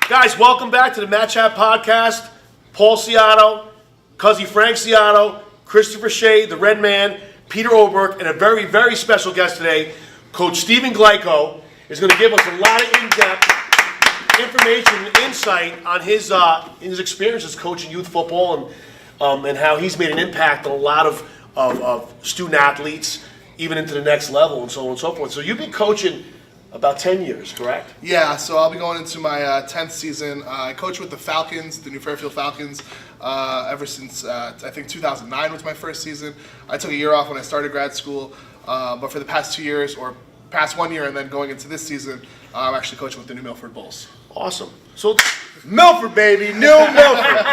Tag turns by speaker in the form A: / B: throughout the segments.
A: Guys, welcome back to the Match Chat Podcast. Paul Ciotto, Cuzzy Frank Ciotto, Christopher Shea, the Red Man, Peter Oberg, and a very, very special guest today, Coach Stephen Glyko, is going to give us a lot of in-depth information and insight on his experiences coaching youth football and how he's made an impact on a lot of student athletes, even into the next level and so on and so forth. So you've been coaching about 10 years, correct?
B: Yeah, so I'll be going into my 10th season. I coached with the Falcons, the new Fairfield Falcons, ever since I think 2009 was my first season. I took a year off when I started grad school, but for the past 2 years, or past 1 year and then going into this season, I'm actually coaching with the new Milford Bulls.
A: Awesome. So
C: Milford, baby, new Milford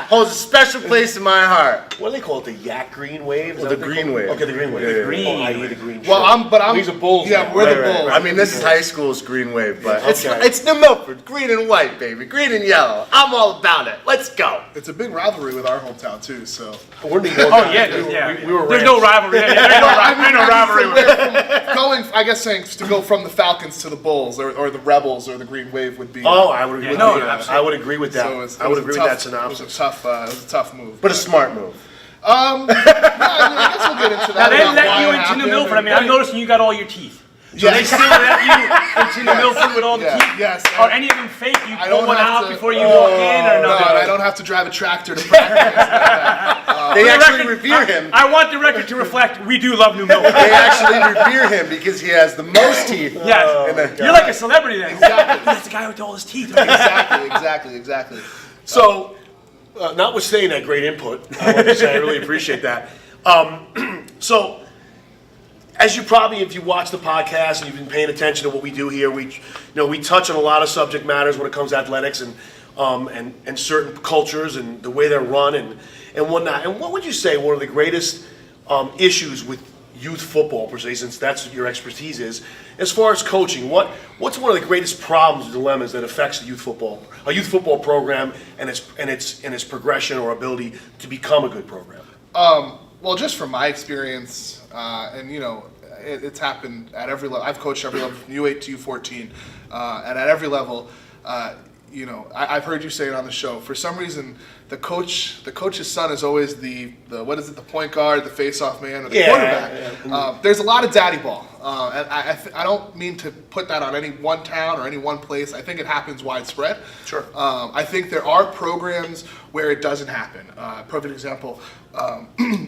C: holds a special place in my heart.
A: what do they call it? The Yak Green Wave?
C: Well, the Green Wave.
A: Okay, the Green Wave.
C: Yeah,
A: Green. Oh, I need the green.
B: Well,
A: shirt. These are Bulls.
B: Yeah,
A: now.
B: we're the
C: Right.
B: Bulls.
C: I mean, this is high school's Green Wave, but
A: Okay.
C: it's New Milford, green and white, baby, green and yellow. I'm all about it. Let's go.
B: It's a big rivalry with our hometown too. So
A: We're New York.
D: Oh
A: guys.
D: yeah,
A: We were
D: there's
A: Rams.
D: no rivalry. There's no rivalry.
B: going, I guess, saying to go from the Falcons to the Bulls or the Rebels or the Green Wave would be.
A: Oh, I would agree.
D: no,
A: with that.
D: absolutely.
A: I would agree with that.
B: So
A: I would agree with that
B: It was
A: synopsis.
B: a tough move.
C: But a smart move.
B: I guess we'll get into
D: Now
B: that.
D: they
B: about
D: let
B: why
D: you
B: it
D: into
B: happened.
D: New Milford. I mean, I'm noticing you got all your teeth. So
B: Yeah.
D: they still let you into New Milford with all the
B: Yeah,
D: teeth?
B: yes.
D: Are any of them fake? You
B: I
D: pull
B: don't
D: one
B: have
D: out
B: to-
D: before you walk in or
B: No,
D: no?
B: and I don't have to drive a tractor to practice.
C: They
D: For the
C: actually
D: record,
C: revere him.
D: I want the record to reflect we do love New Milford.
C: They actually revere him because he has the most teeth.
D: Yes. You're like a celebrity then.
B: Exactly.
D: That's the guy with all his teeth.
B: Exactly.
A: So, notwithstanding that great input, I want to say I really appreciate that. So, as you probably, if you watch the podcast and you've been paying attention to what we do here, we touch on a lot of subject matters when it comes to athletics and certain cultures and the way they're run and whatnot. And what would you say one of the greatest issues with youth football, per se, since that's what your expertise is, as far as coaching? What's one of the greatest problems or dilemmas that affects a youth football program and its progression or ability to become a good program?
B: Well, just from my experience, and it's happened at every level. I've coached every level from U8 to U14, and at every level, I've heard you say it on the show. For some reason, the coach's son is always the point guard, the face-off man, or the quarterback. There's a lot of daddy ball, and I don't mean to put that on any one town or any one place. I think it happens widespread.
A: Sure.
B: I think there are programs where it doesn't happen. Perfect example.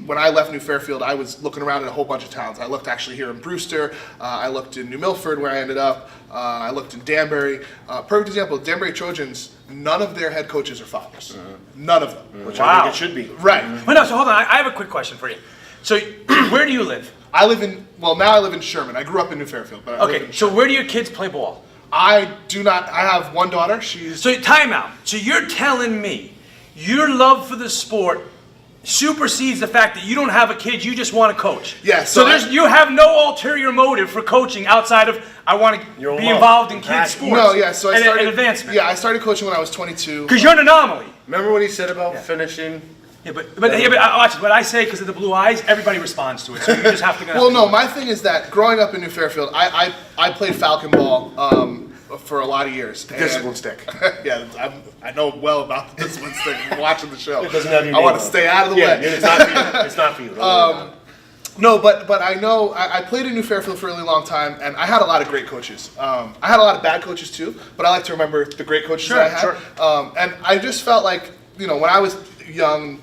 B: When I left New Fairfield, I was looking around at a whole bunch of towns. I looked actually here in Brewster. I looked in New Milford, where I ended up. I looked in Danbury. Perfect example, Danbury Trojans, none of their head coaches are fathers. None of them.
A: Which I think it should be.
B: Right.
D: But no, so hold on. I have a quick question for you. So where do you live?
B: I live in Sherman. I grew up in New Fairfield, but I live
D: Okay,
B: in
D: so
B: Sherman.
D: where do your kids play ball?
B: I do not. I have one daughter. She's
D: So time out. So you're telling me your love for the sport supersedes the fact that you don't have a kid, you just want to coach.
B: Yes,
D: So
B: so
D: you have no ulterior motive for coaching outside of I want to
A: Your
D: be
A: love,
D: involved in
A: your
D: kids'
A: passion.
D: sports.
B: no, yeah. So I
D: and
B: started
D: advancement.
B: Yeah, I started coaching when I was 22.
D: Because you're an anomaly.
C: Remember what he said about finishing?
D: Yeah, but watch it. What I say because of the blue eyes, everybody responds to it. So you just have to.
B: Well, no, my thing is that growing up in New Fairfield, I played Falcon ball for a lot of years.
A: Discipline stick.
B: Yeah, I know well about the discipline stick from watching the show.
A: It doesn't have your
B: I
A: name
B: want
A: on
B: to
A: it.
B: stay out of the
A: Yeah,
B: way.
A: it's not for you. It's not for you. Don't worry about it.
B: No, but I know I played in New Fairfield for a really long time, and I had a lot of great coaches. I had a lot of bad coaches too, but I like to remember the great coaches that I had.
A: Sure.
B: And I just felt like, when I was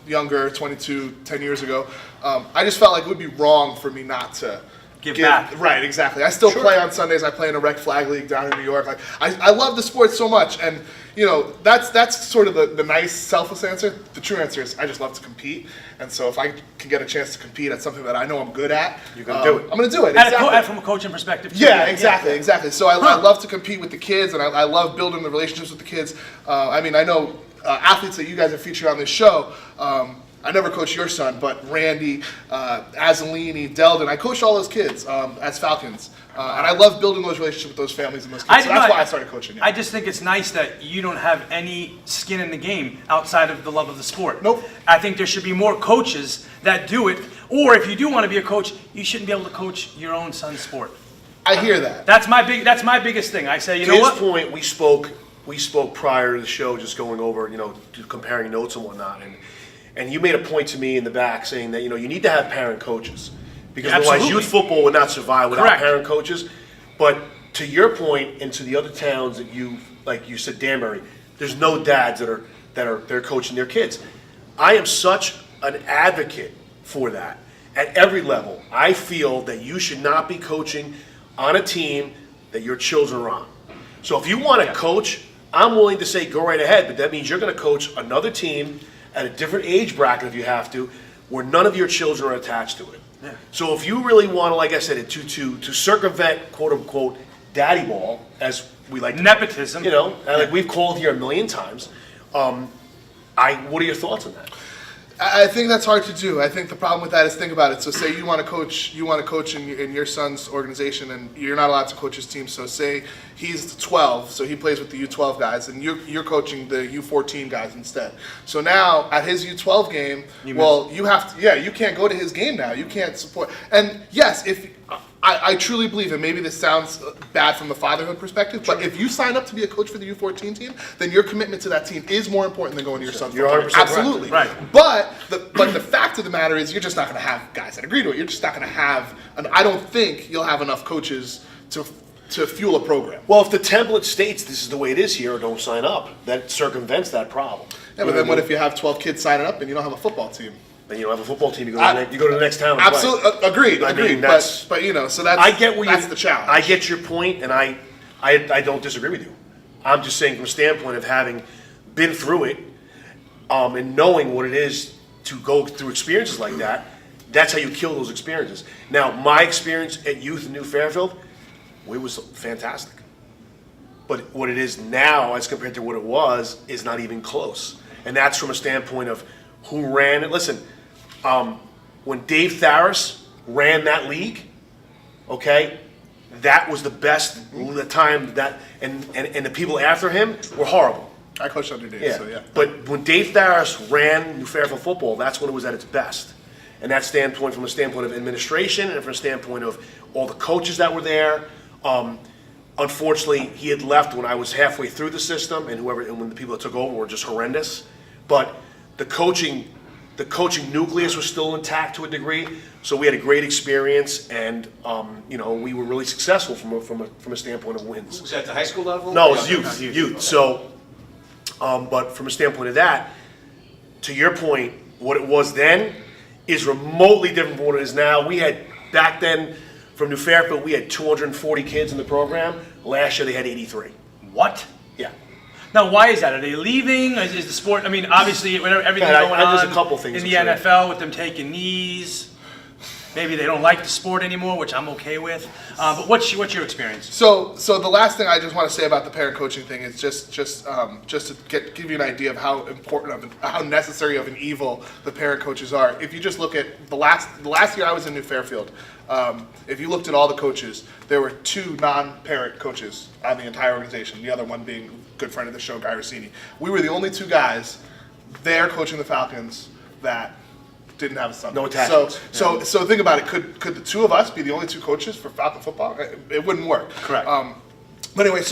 B: younger, 22, 10 years ago, I just felt like it would be wrong for me not to
D: Give back.
B: Right, exactly. I still play on Sundays. I play in a rec flag league down in New York. Like I love the sport so much, and that's sort of the nice, selfless answer. The true answer is I just love to compete, and so if I can get a chance to compete at something that I know I'm good at,
A: You're gonna do it.
B: I'm gonna do it. Exactly.
D: And from a coaching perspective. Too.
B: Yeah, exactly. So I love to compete with the kids, and I love building the relationships with the kids. I know athletes that you guys have featured on this show. I never coached your son, but Randy, Azzolini, Deldon, I coached all those kids as Falcons. And I love building those relationships with those families and those kids. So that's why I started coaching. Yeah.
D: I just think it's nice that you don't have any skin in the game outside of the love of the sport.
B: Nope.
D: I think there should be more coaches that do it. Or if you do want to be a coach, you shouldn't be able to coach your own son's sport.
B: I hear that.
D: That's my biggest thing. I say, you
A: To
D: know
A: his
D: what?
A: point, we spoke we spoke prior to the show, just going over, comparing notes and whatnot, and you made a point to me in the back saying that, you need to have parent coaches because otherwise
D: Absolutely.
A: youth football would not survive without
D: Correct.
A: parent coaches. But to your point, and to the other towns that like you said, Danbury, there's no dads that are coaching their kids. I am such an advocate for that at every level. I feel that you should not be coaching on a team that your children are on. So if you want to coach, I'm willing to say go right ahead, but that means you're going to coach another team at a different age bracket if you have to, where none of your children are attached to it.
D: Yeah.
A: So if you really want to, like I said, to circumvent quote unquote daddy ball, as we like to,
D: Nepotism.
A: like we've called here a million times. What are your thoughts on that?
B: I think that's hard to do. I think the problem with that is, think about it. So say you want to coach in your son's organization, and you're not allowed to coach his team. So say he's 12, so he plays with the U12 guys, and you're coaching the U14 guys instead. So now at his U12 game, you have to, you can't go to his game now. You can't support. And yes, if I truly believe, and maybe this sounds bad from a fatherhood perspective, but if you sign up to be a coach for the U14 team, then your commitment to that team is more important than going to your son's
A: You're
B: football game.
A: 100% correct.
B: Absolutely.
D: Right.
B: But the fact of the matter is, you're just not going to have guys that agree to it. You're just not going to have, I don't think you'll have enough coaches to fuel a program.
A: Well, if the template states this is the way it is here, don't sign up. That circumvents that problem.
B: Yeah, but then what if you have 12 kids signing up and you don't have a football team?
A: Then you don't have a football team. You go to the next town. And
B: Absolutely, agreed.
A: I mean,
B: Agreed.
A: that's-
B: But so that's
A: I get where
B: that's the challenge.
A: I get your point, and I don't disagree with you. I'm just saying from a standpoint of having been through it, and knowing what it is to go through experiences like that. That's how you kill those experiences. Now, my experience at youth in New Fairfield, it was fantastic. But what it is now, as compared to what it was, is not even close. And that's from a standpoint of who ran it. Listen, when Dave Tharis ran that league, okay, that was the best the time that, and the people after him were horrible.
B: I coached under Dave, so yeah.
A: But when Dave Tharis ran New Fairfield football, that's when it was at its best. And that standpoint, from a standpoint of administration and from a standpoint of all the coaches that were there. Unfortunately, he had left when I was halfway through the system, and when the people that took over were just horrendous. But the coaching nucleus was still intact to a degree, so we had a great experience, and we were really successful from a standpoint of wins.
E: Was that the high school level?
A: No, it was youth. So, but from a standpoint of that, to your point, what it was then is remotely different from what it is now. We had back then from New Fairfield, we had 240 kids in the program. Last year they had 83.
D: What?
A: Yeah.
D: Now, why is that? Are they leaving? Is the sport? I mean, obviously, everything
A: Yeah,
D: going on
A: there's a couple things,
D: in the
A: I'm sure.
D: NFL with them taking knees. Maybe they don't like the sport anymore, which I'm okay with. But what's your experience?
B: So the last thing I just want to say about the parent coaching thing is just to give you an idea of how important, how necessary of an evil the parent coaches are. If you just look at the last year I was in New Fairfield, if you looked at all the coaches, there were 2 non-parent coaches on the entire organization. The other one being a good friend of the show, Guy Rossini. We were the only 2 guys there coaching the Falcons that didn't have a son.
A: No attachments.
B: So think about it. Could the 2 of us be the only 2 coaches for Falcon football? It wouldn't work.
D: Correct.
B: But anyway, in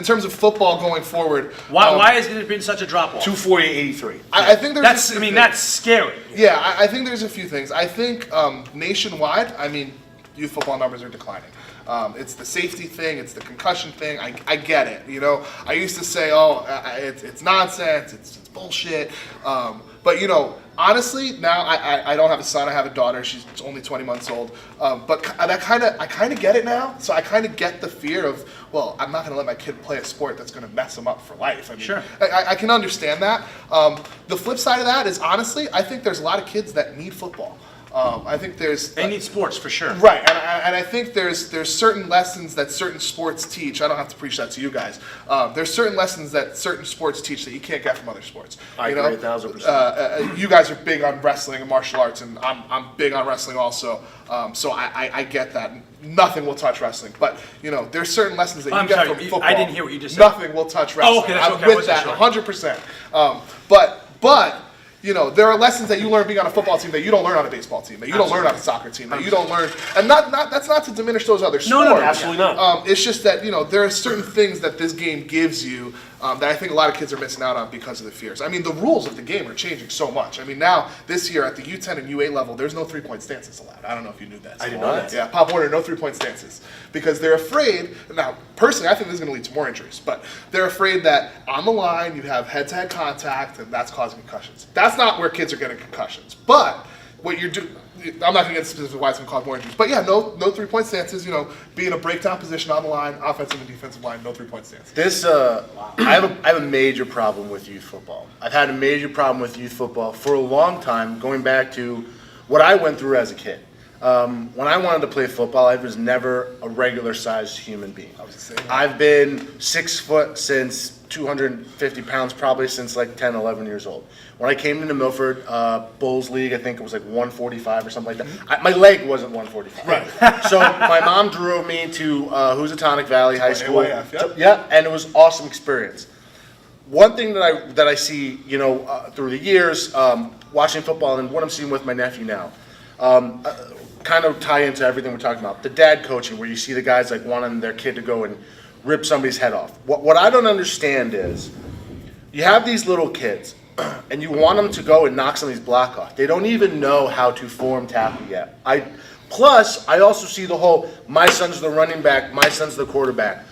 B: terms of football going forward,
D: Why has it been such a drop off?
A: 240, 83.
B: I think there's
D: That's scary.
B: Yeah, I think there's a few things. I think nationwide, youth football numbers are declining. It's the safety thing, it's the concussion thing. I get it. I used to say, it's nonsense, it's bullshit. But honestly, now I don't have a son. I have a daughter. She's only 20 months old. But I kind of get it now. So I kind of get the fear of, well, I'm not going to let my kid play a sport that's going to mess him up for life.
D: Sure.
B: I can understand that. The flip side of that is, honestly, I think there's a lot of kids that need football. I think
D: They need sports for sure.
B: Right, and I think there's certain lessons that certain sports teach. I don't have to preach that to you guys. There's certain lessons that certain sports teach that you can't get from other sports.
A: I agree 1,000%.
B: You guys are big on wrestling and martial arts, and I'm big on wrestling also. So I get that. Nothing will touch wrestling, but there's certain lessons that you get from football.
D: I didn't hear what you just said.
B: Nothing will touch wrestling.
D: Oh, okay, that's
B: I'm
D: okay. I
B: with
D: wasn't
B: that
D: sure.
B: 100%. But there are lessons that you learn being on a football team that you don't learn on a baseball team, that you don't learn on a soccer team, that you don't learn, and that's not to diminish those other sports.
D: No,
A: absolutely not.
B: It's just that there are certain things that this game gives you that I think a lot of kids are missing out on because of the fears. I mean, the rules of the game are changing so much. I mean, now this year at the U10 and U8 level, there's no 3-point stances allowed. I don't know if you knew that.
A: I didn't know that.
B: Yeah, Pop Warner, no 3-point stances because they're afraid. Now, personally, I think this is going to lead to more injuries, but they're afraid that on the line you have head-to-head contact and that's causing concussions. That's not where kids are getting concussions, but what you're doing. I'm not going to get specific why it's going to cause more injuries, but yeah, no 3-point stances. Be in a breakdown position on the line, offensive and defensive line, no 3-point stances.
C: This, I have a major problem with youth football. I've had a major problem with youth football for a long time, going back to what I went through as a kid. When I wanted to play football, I was never a regular-sized human being. I've been 6 foot since 250 pounds, probably since like 10, 11 years old. When I came into Milford Bulls League, I think it was like 145 or something like that. My leg wasn't 145.
A: Right.
C: So my mom drove me to Housatonic Valley High School.
B: AYF, yep.
C: Yeah, and it was an awesome experience. One thing that I see, through the years, watching football and what I'm seeing with my nephew now, kind of tie into everything we're talking about. The dad coaching, where you see the guys like wanting their kid to go and rip somebody's head off. What I don't understand is, you have these little kids, and you want them to go and knock somebody's block off. They don't even know how to form tackle yet. Plus, I also see the whole, my son's the running back, my son's the quarterback.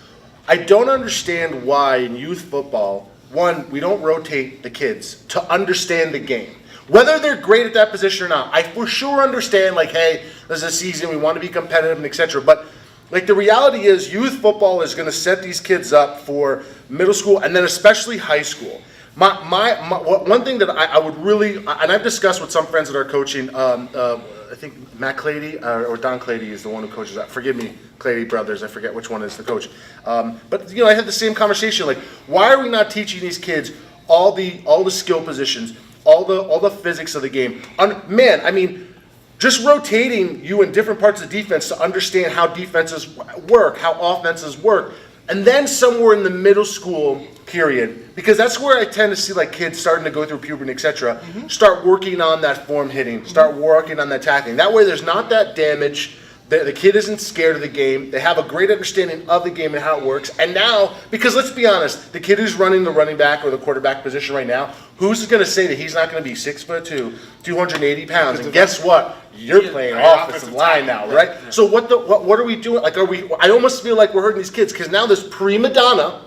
C: I don't understand why in youth football, one, we don't rotate the kids to understand the game. Whether they're great at that position or not, I for sure understand, like, hey, this is a season, we want to be competitive and etc. But like, the reality is, youth football is going to set these kids up for middle school and then especially high school. One thing that I would really, and I've discussed with some friends that are coaching, I think Matt Clady or Don Clady is the one who coaches that. Forgive me, Clady brothers, I forget which one is the coach. But I had the same conversation, like, why are we not teaching these kids all the skill positions, all the physics of the game? Man, I mean, just rotating you in different parts of defense to understand how defenses work, how offenses work, and then somewhere in the middle school period, because that's where I tend to see like kids starting to go through puberty, etc. Start working on that form hitting, start working on that tackling. That way, there's not that damage. The kid isn't scared of the game. They have a great understanding of the game and how it works. And now, because let's be honest, the kid who's running the running back or the quarterback position right now, who's going to say that he's not going to be 6'2", 280 pounds? And guess what? You're playing offensive line now, right? So what are we doing? Like, I almost feel like we're hurting these kids because now this prima donna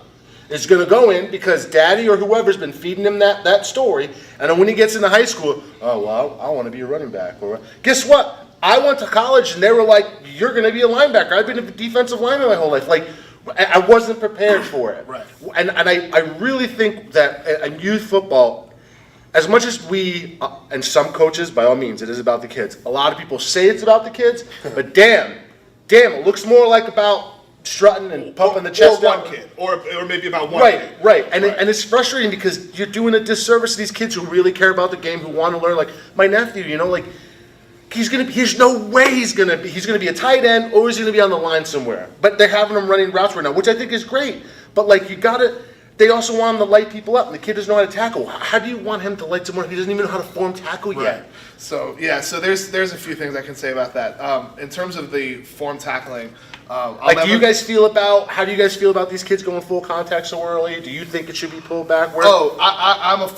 C: is going to go in because daddy or whoever's been feeding him that story. And then when he gets into high school, oh, well, I want to be a running back. Or guess what? I went to college and they were like, you're going to be a linebacker. I've been a defensive lineman my whole life. Like, I wasn't prepared for it.
A: Right.
C: And I really think that in youth football, as much as we, and some coaches, by all means, it is about the kids. A lot of people say it's about the kids, but damn, it looks more like about strutting and pumping the chest
B: or
C: out.
B: one kid, or maybe about one kid.
C: Right. And it's frustrating because you're doing a disservice to these kids who really care about the game, who want to learn. Like my nephew, like there's no way he's gonna be a tight end or he's gonna be on the line somewhere. But they're having him running routes right now, which I think is great. But like they also want him to light people up, and the kid doesn't know how to tackle. How do you want him to light someone if he doesn't even know how to form tackle yet?
B: Right. So there's a few things I can say about that. In terms of the form tackling, how do you guys feel about these kids going full contact so early? Do you think it should be pulled back? I'm a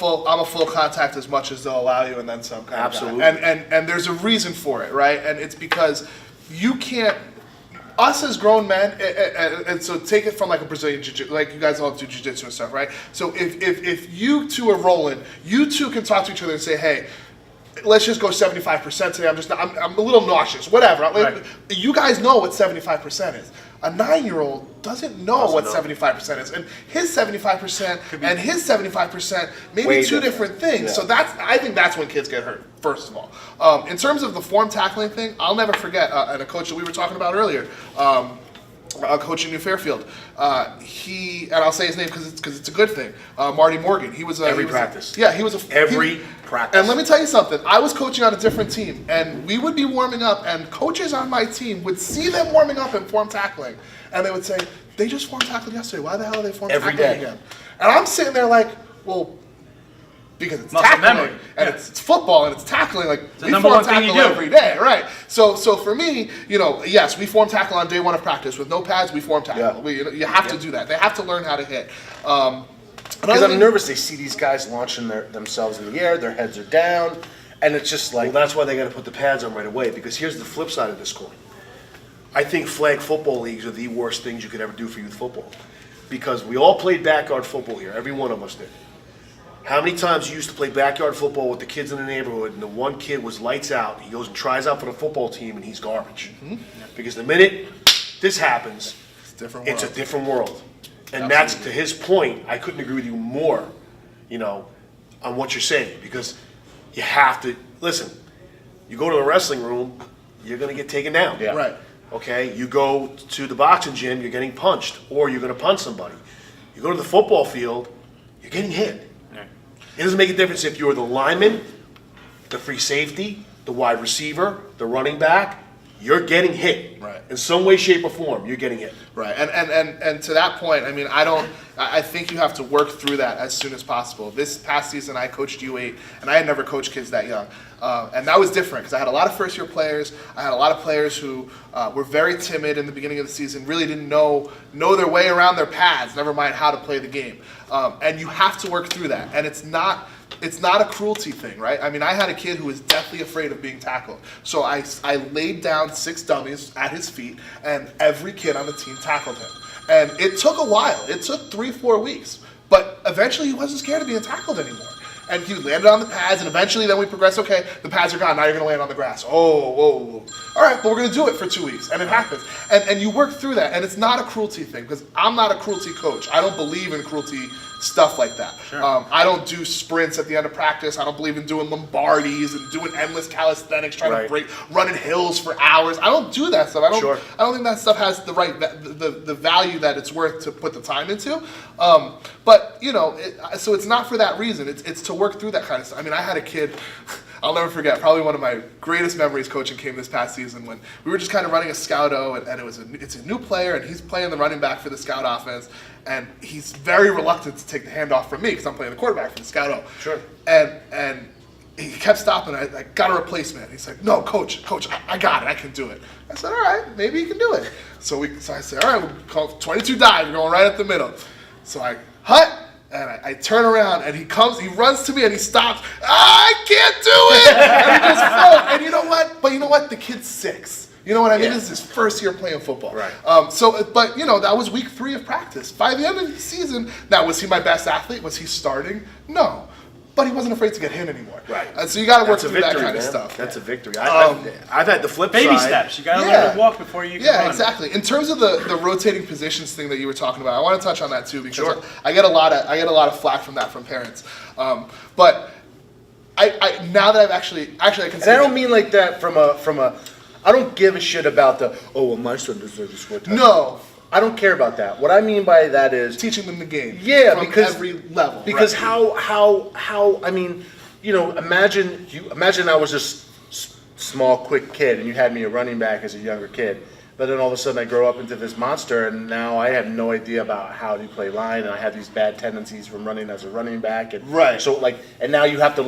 B: full contact as much as they'll allow you, and then some.
C: Absolutely.
B: And there's a reason for it, right? And it's because you can't. Us as grown men, and so take it from like a Brazilian jiu-jitsu, like you guys all do jiu-jitsu and stuff, right? So if you two are rolling, you two can talk to each other and say, hey, let's just go 75% today. I'm a little nauseous, whatever.
A: Right.
B: You guys know what 75% is. A 9-year-old doesn't know what 75% is, and his 75% and his 75% maybe
C: way
B: two
C: different.
B: different things.
C: Yeah.
B: So I think that's when kids get hurt. First of all, in terms of the form tackling thing, I'll never forget. And a coach that we were talking about earlier, a coach in New Fairfield, and I'll say his name because it's a good thing. Marty Morgan. He was
A: Every practice.
B: Yeah, he was
A: Every practice.
B: And let me tell you something. I was coaching on a different team, and we would be warming up, and coaches on my team would see them warming up and form tackling, and they would say, "They just form tackled yesterday. Why the hell are they form
A: Every
B: tackling
A: day.
B: again?" And I'm sitting there like, well, because it's
D: Muscle
B: tackling
D: memory.
B: and
D: Yeah.
B: it's football and it's tackling. Like
D: the
B: we
D: number
B: form
D: one thing you
B: tackle
D: do.
B: every day, right? So for me, yes, we form tackle on day one of practice with no pads. We form tackle.
C: Yeah.
B: You have to do that. They have to learn how to hit.
C: Because I'm nervous. They see these guys launching themselves in the air. Their heads are down, and it's just like
A: Well, that's why they got to put the pads on right away, because here's the flip side of this coin. I think flag football leagues are the worst things you could ever do for youth football, because we all played backyard football here. Every one of us did. How many times you used to play backyard football with the kids in the neighborhood, and the one kid was lights out, he goes and tries out for the football team, and he's garbage. Because the minute this happens,
B: different
A: it's a
B: world.
A: different world. And
B: Absolutely.
A: that's, to his point, I couldn't agree with you more, on what you're saying, because you have to, listen, you go to the wrestling room, you're going to get taken down.
C: Yeah.
B: Right.
A: Okay, you go to the boxing gym, you're getting punched, or you're going to punch somebody. You go to the football field, you're getting hit. It doesn't make a difference if you're the lineman, the free safety, the wide receiver, the running back. You're getting hit.
B: Right.
A: In some way, shape, or form, you're getting hit.
B: Right, and to that point, I mean, I think you have to work through that as soon as possible. This past season, I coached U8, and I had never coached kids that young, and that was different because I had a lot of first-year players. I had a lot of players who were very timid in the beginning of the season, really didn't know their way around their pads, never mind how to play the game, and you have to work through that, and it's not a cruelty thing, right? I mean, I had a kid who was deathly afraid of being tackled. So I laid down 6 dummies at his feet, and every kid on the team tackled him. And it took a while. It took 3-4 weeks. But eventually he wasn't scared of being tackled anymore. And he landed on the pads, and eventually then we progressed. Okay, the pads are gone. Now you're going to land on the grass. Oh, whoa. All right, but we're going to do it for 2 weeks. And it happens. And you work through that. And it's not a cruelty thing, because I'm not a cruelty coach. I don't believe in cruelty stuff like that.
D: Sure.
B: I don't do sprints at the end of practice. I don't believe in doing Lombardis and doing endless calisthenics, trying to running hills for hours. I don't do that stuff. I don't think that stuff has the value that it's worth to put the time into. But so it's not for that reason. It's to work through that kind of stuff. I mean, I had a kid. I'll never forget. Probably one of my greatest memories coaching came this past season when we were just kind of running a scout-o, and it's a new player, and he's playing the running back for the scout offense, and he's very reluctant to take the handoff from me because I'm playing the quarterback for the scout-o. Sure. And he kept stopping. I got a replacement. He's like, "No, coach, I got it. I can do it." I said, "All right, maybe you can do it." So I said, "All right, we'll call 22 dive. We're going right up the middle." So I hut. And I turn around, and he runs to me, and he stops. I can't do it! And he just froze. And you know what? But you know what? The kid's 6. You know what I mean? This is his first year playing football.
A: Right.
B: But that was week 3 of practice. By the end of the season, now, was he my best athlete? Was he starting? No. But he wasn't afraid to get hit anymore.
A: Right.
B: And so you got to work
A: That's a
B: through
A: victory,
B: that kind
A: man.
B: of stuff.
A: That's a victory. I've had the flip
D: Baby
A: side.
D: steps. You got to learn to walk before you can run.
B: Yeah, exactly. In terms of the rotating positions thing that you were talking about, I want to touch on that too because
A: Sure.
B: I get a lot of flack from that from parents. But I now that I've actually I can
C: And
B: say
C: I don't mean like that from a. I don't give a shit about my son deserves a square touchdown.
B: No.
C: I don't care about that. What I mean by that is
B: teaching them the game.
C: Yeah,
B: from
C: because
B: every level.
C: Because
B: right.
C: how I mean, imagine I was just small, quick kid, and you had me a running back as a younger kid. But then all of a sudden I grow up into this monster, and now I have no idea about how to play line, and I have these bad tendencies from running as a running back. And
B: Right.
C: So and now you have to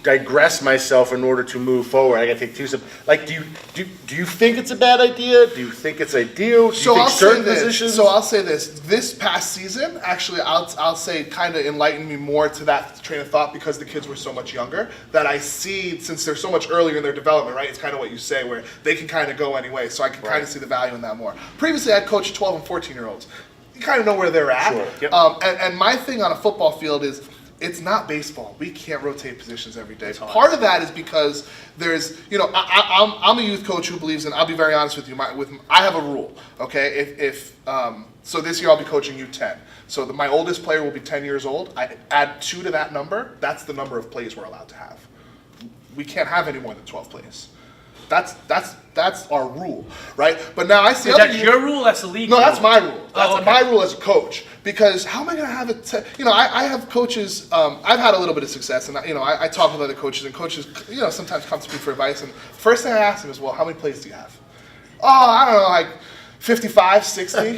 C: digress myself in order to move forward. I got to take 2 steps. Do you think it's a bad idea? Do you think it's ideal? Do you think certain positions?
B: So I'll say this. This past season, actually, I'll say kind of enlightened me more to that train of thought because the kids were so much younger that I see, since they're so much earlier in their development, right? It's kind of what you say where they can kind of go anyway. So I can kind of see the value in that more. Previously, I'd coached 12 and 14-year-olds. You kind of know where they're at.
C: Sure. Yep.
B: And my thing on a football field is, it's not baseball. We can't rotate positions every day. Part of that is because there's, I'm a youth coach who believes in. I'll be very honest with you. I have a rule. Okay, so this year I'll be coaching U10. So my oldest player will be 10 years old. I add 2 to that number. That's the number of plays we're allowed to have. We can't have any more than 12 plays. That's our rule, right? But now I see.
D: That's your rule. That's the league.
B: No,
D: rule.
B: that's my rule. That's
D: okay.
B: my rule as a coach. Because how am I going to have it? I have coaches. I've had a little bit of success, and I talk with other coaches, and coaches, sometimes come to me for advice. And the first thing I ask them is, well, how many plays do you have? Oh, I don't know, like 55, 60.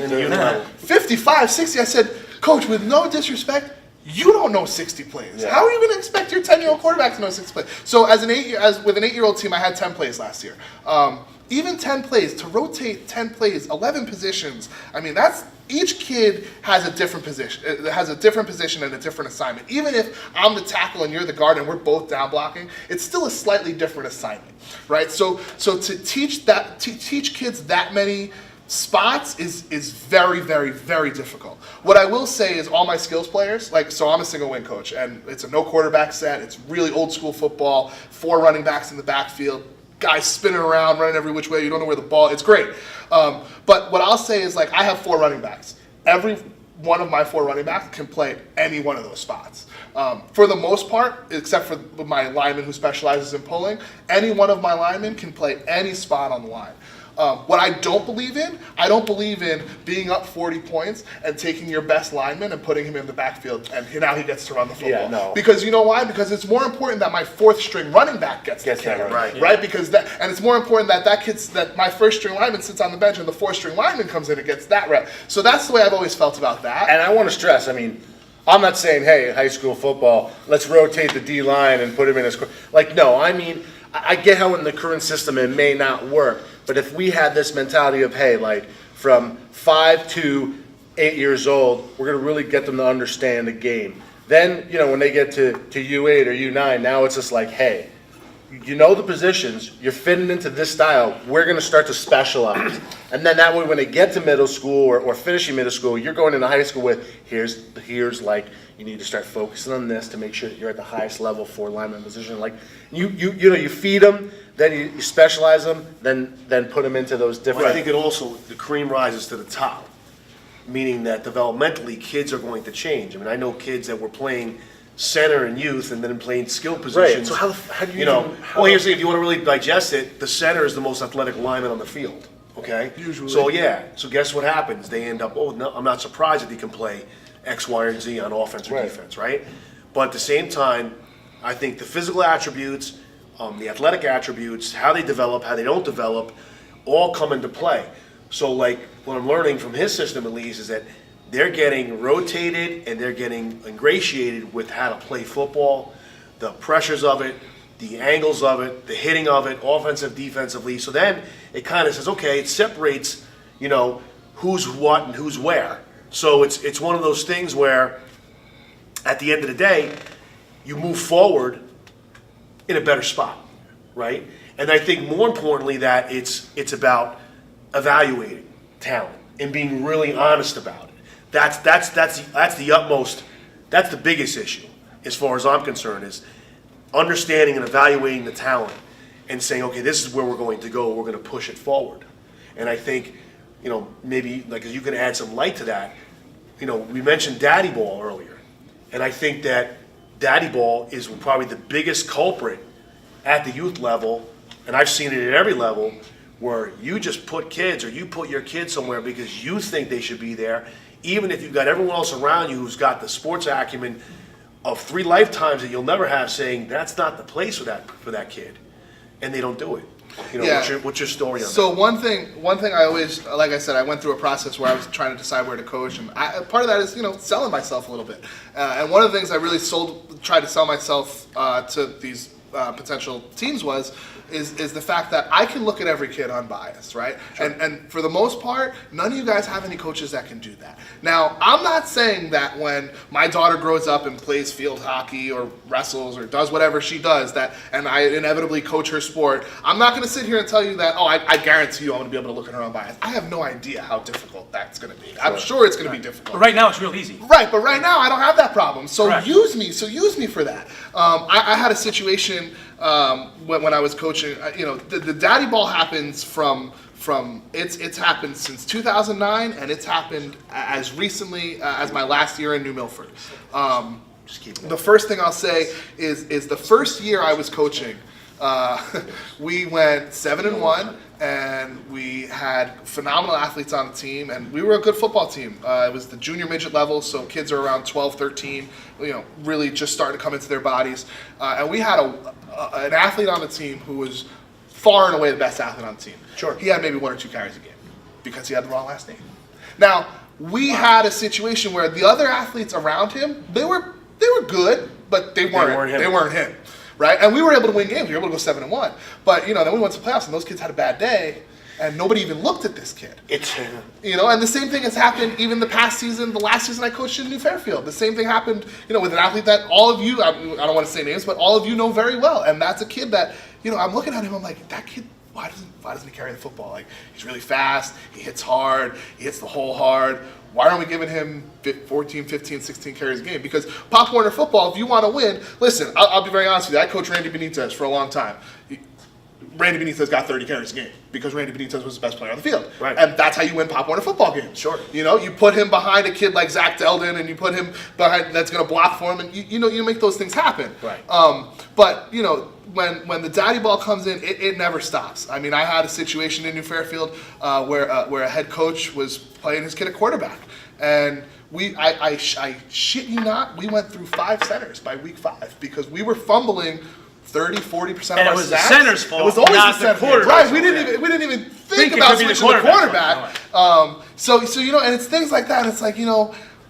B: 55, 60. I said, Coach, with no disrespect, You don't know 60 plays.
C: Yeah.
B: How are you going to expect your 10-year-old quarterback to know 60 plays? So with an 8-year-old team, I had 10 plays last year. Even 10 plays, to rotate 10 plays, 11 positions, I mean, each kid has a different position. It has a different position and a different assignment. Even if I'm the tackle and you're the guard and we're both down blocking, it's still a slightly different assignment, right? So to teach kids that many spots is very, very, very difficult. What I will say is all my skills players, so I'm a single wing coach, and it's a no quarterback set. It's really old school football, 4 running backs in the backfield, guys spinning around, running every which way. You don't know where the ball. It's great. But what I'll say is, I have 4 running backs. Every one of my 4 running backs can play any one of those spots. For the most part, except for my lineman who specializes in pulling, any one of my linemen can play any spot on the line. What I don't believe in being up 40 points and taking your best lineman and putting him in the backfield and now he gets to run the football.
C: Yeah, no.
B: Because you know why? Because it's more important that my 4th string running back gets the carry, right? Because and it's more important that my 1st string lineman sits on the bench and the 4th string lineman comes in and gets that rep. So that's the way I've always felt about that.
C: And I want to stress, I'm not saying, hey, high school football, let's rotate the D-line and put him in as... no, I get how in the current system it may not work, but if we had this mentality of, hey, from 5 to 8 years old, we're going to really get them to understand the game. Then, when they get to U8 or U9, now it's just hey, you know the positions, you're fitting into this style, we're going to start to specialize. And then that way when they get to middle school or finishing middle school, you're going into high school with, here's you need to start focusing on this to make sure that you're at the highest level for lineman position. You feed them, then you specialize them, then put them into those different...
A: I think it also, the cream rises to the top, meaning that developmentally kids are going to change. I know kids that were playing center in youth and then playing skill positions.
C: Right, so how do you
A: here's the thing, if you want to really digest it, the center is the most athletic lineman on the field, okay?
B: Usually.
A: So guess what happens? They end up, no, I'm not surprised that he can play X, Y, and Z on offense or defense, right? But at the same time, I think the physical attributes, the athletic attributes, how they develop, how they don't develop, all come into play. So what I'm learning from his system at least is that they're getting rotated and they're getting ingratiated with how to play football, the pressures of it, the angles of it, the hitting of it, offensive, defensively. So then it kind of says, okay, it separates, who's what and who's where. So it's one of those things where at the end of the day, you move forward in a better spot, right? And I think more importantly that it's about evaluating talent and being really honest about it. That's the utmost, that's the biggest issue as far as I'm concerned, is understanding and evaluating the talent and saying, okay, this is where we're going to go, we're going to push it forward. And I think, maybe you can add some light to that. We mentioned daddy ball earlier, and I think that daddy ball is probably the biggest culprit at the youth level, and I've seen it at every level, where you just put kids or you put your kids somewhere because you think they should be there, even if you've got everyone else around you who's got the sports acumen of 3 lifetimes that you'll never have, saying that's not the place for that kid, and they don't do it. What's your story on that?
B: So one thing I always, like I said, I went through a process where I was trying to decide where to coach, and part of that is selling myself a little bit. And one of the things I really tried to sell myself to these potential teams is the fact that I can look at every kid unbiased, right? Sure. And for the most part, none of you guys have any coaches that can do that. Now, I'm not saying that when my daughter grows up and plays field hockey or wrestles or does whatever she does, and I inevitably coach her sport, I'm not going to sit here and tell you that, I guarantee you I'm going to be able to look at her unbiased. I have no idea how difficult that's going to be. Sure. I'm sure it's going to be difficult.
D: But right now, it's real easy.
B: Right, but right now I don't have that problem. So
D: Correct.
B: use me for that. I had a situation when I was coaching. The daddy ball happens from it's happened since 2009, and it's happened as recently as my last year in New Milford. The first thing I'll say is the first year I was coaching, we went 7-1, and we had phenomenal athletes on the team, and we were a good football team. It was the junior midget level, so kids are around 12, 13, really just starting to come into their bodies. And we had an athlete on the team who was far and away the best athlete on the team.
A: Sure.
B: He had maybe 1 or 2 carries a game because he had the wrong last name. Now, we had a situation where the other athletes around him, they were they were good, but they weren't
A: him.
B: They weren't him, right? And we were able to win games. We were able to go 7-1. But then we went to playoffs, and those kids had a bad day, and nobody even looked at this kid. And the same thing has happened even the past season, the last season I coached in New Fairfield. The same thing happened, with an athlete that all of you, I don't want to say names, but all of you know very well. And that's a kid that, I'm looking at him, I'm like, that kid, why doesn't he carry the football? Like, he's really fast, he hits hard, he hits the hole hard. Why aren't we giving him 14, 15, 16 carries a game? Because Pop Warner football, if you want to win, listen, I'll be very honest with you. I coached Randy Benitez for a long time. Randy Benitez got 30 carries a game because Randy Benitez was the best player on the field.
A: Right.
B: And that's how you win Pop Warner football games.
A: Sure.
B: You put him behind a kid like Zach Deldon, and you put him behind that's going to block for him, and you make those things happen.
A: Right.
B: But when the daddy ball comes in, it never stops. I mean, I had a situation in New Fairfield where a head coach was playing his kid at quarterback, and I shit you not, we went through 5 centers by week 5 because we were fumbling 30, 40% of
D: And
B: our
D: it was the
B: snaps.
D: center's fault,
B: It was always
D: not
B: the
D: the
B: center.
D: quarterback's
B: Right, we didn't even think about
D: it could be the
B: switching the
D: quarterback's
B: quarterback. So and it's things like that. It's like,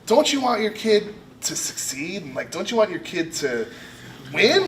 B: don't you want your kid to succeed? And like, don't you want your kid to win?